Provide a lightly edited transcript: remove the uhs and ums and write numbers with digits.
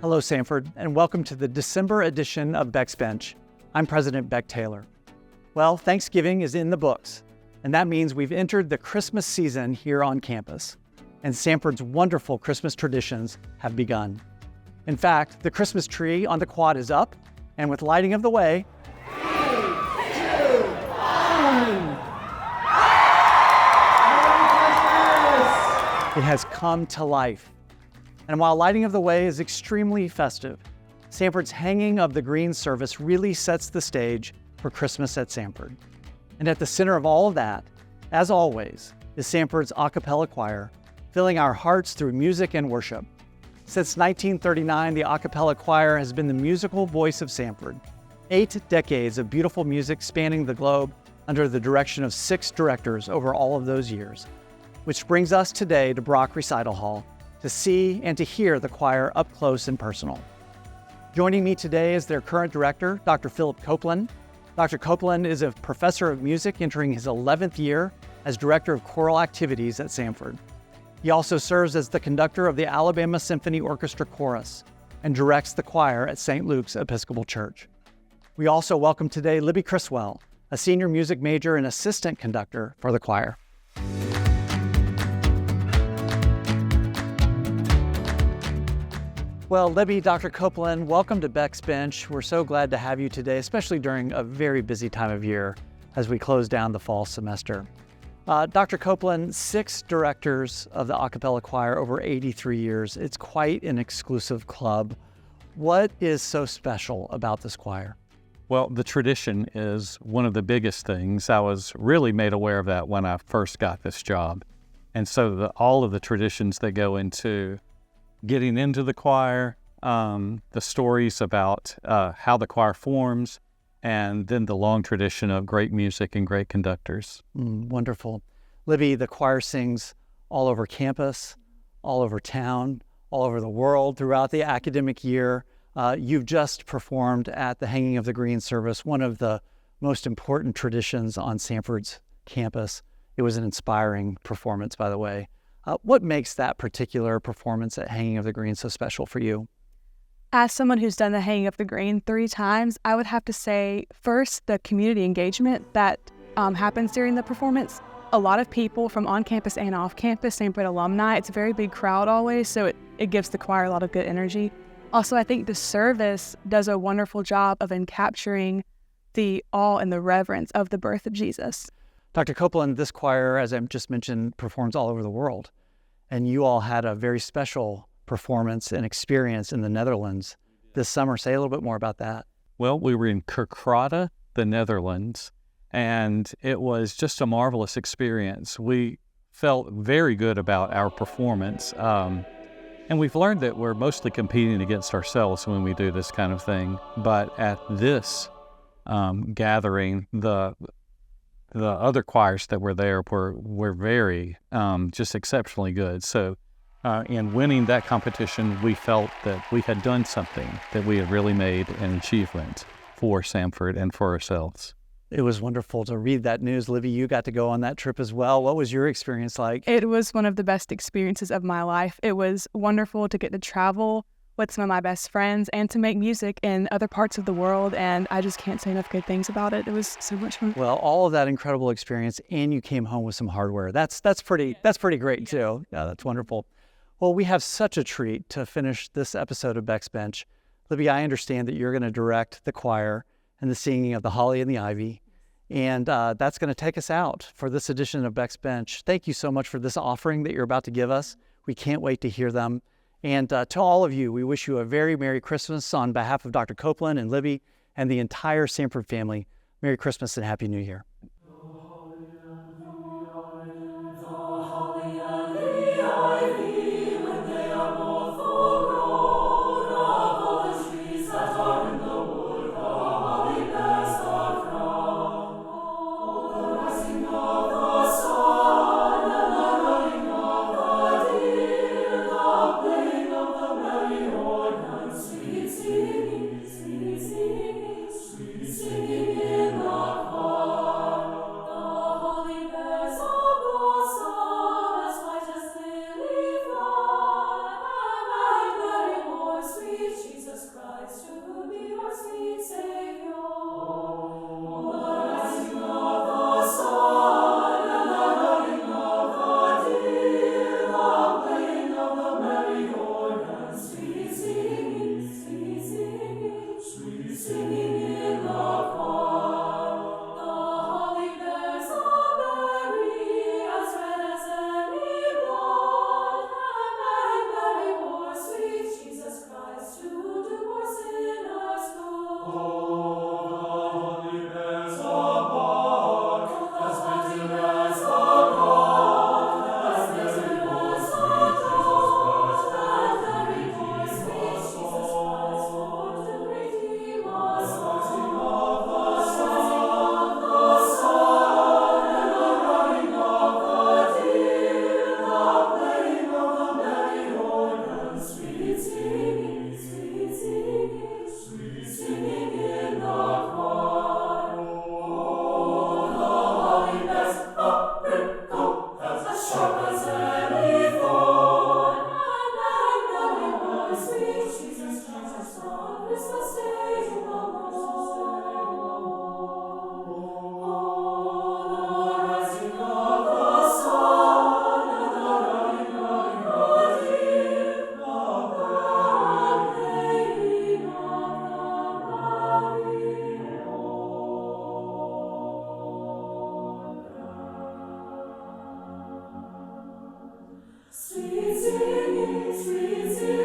Hello, Samford, and welcome to the December edition of Beck's Bench. I'm President Beck Taylor. Well, Thanksgiving is in the books, and that means we've entered the Christmas season here on campus, and Samford's wonderful Christmas traditions have begun. In fact, the Christmas tree on the quad is up, and with lighting of the way, 3, 2, 1. It has come to life. And while lighting of the way is extremely festive, Samford's hanging of the green service really sets the stage for Christmas at Samford. And at the center of all of that, as always, is Samford's a cappella choir, filling our hearts through music and worship. Since 1939, the a cappella choir has been the musical voice of Samford. 8 decades of beautiful music spanning the globe under the direction of 6 directors over all of those years. Which brings us today to Brock Recital Hall to see and to hear the choir up close and personal. Joining me today is their current director, Dr. Philip Copeland. Dr. Copeland is a professor of music entering his 11th year as director of choral activities at Samford. He also serves as the conductor of the Alabama Symphony Orchestra Chorus and directs the choir at St. Luke's Episcopal Church. We also welcome today Libby Criswell, a senior music major and assistant conductor for the choir. Well, Libby, Dr. Copeland, welcome to Beck's Bench. We're so glad to have you today, especially during a very busy time of year as we close down the fall semester. Dr. Copeland, 6 directors of the a cappella choir over 83 years. It's quite an exclusive club. What is so special about this choir? Well, the tradition is one of the biggest things. I was really made aware of that when I first got this job. And so all of the traditions that go into getting into the choir, the stories about how the choir forms, and then the long tradition of great music and great conductors. Wonderful. Libby, the choir sings all over campus, all over town, all over the world throughout the academic year. You've just performed at the Hanging of the Green service, one of the most important traditions on Samford's campus. It was an inspiring performance, by the way. What makes that particular performance at Hanging of the Green so special for you? As someone who's done the Hanging of the Green 3 times, I would have to say, first, the community engagement that happens during the performance. A lot of people from on campus and off campus, Samford alumni, it's a very big crowd always, so it gives the choir a lot of good energy. Also, I think the service does a wonderful job of capturing the awe and the reverence of the birth of Jesus. Dr. Copeland, this choir, as I just mentioned, performs all over the world. And you all had a very special performance and experience in the Netherlands this summer. Say a little bit more about that. Well, we were in Kerkrade, the Netherlands, and it was just a marvelous experience. We felt very good about our performance. And we've learned that we're mostly competing against ourselves when we do this kind of thing. But at this gathering, the other choirs that were there were very just exceptionally good. So in winning that competition, we felt that we had done something, that we had really made an achievement for Samford and for ourselves. It was wonderful to read that news. Libby, you got to go on that trip as well. What was your experience like? It was one of the best experiences of my life. It was wonderful to get to travel with some of my best friends and to make music in other parts of the world, and I just can't say enough good things about it. It was so much fun. Well, all of that incredible experience, and you came home with some hardware. That's pretty great too. Yeah, that's wonderful. Well, we have such a treat to finish this episode of Beck's Bench. Libby, I understand that you're going to direct the choir and the singing of the Holly and the Ivy, and that's going to take us out for this edition of Beck's Bench. Thank you so much for this offering that you're about to give us. We can't wait to hear them. And to all of you, we wish you a very Merry Christmas on behalf of Dr. Copeland and Libby and the entire Samford family. Merry Christmas and Happy New Year. Singing in the choir. Sweet singing,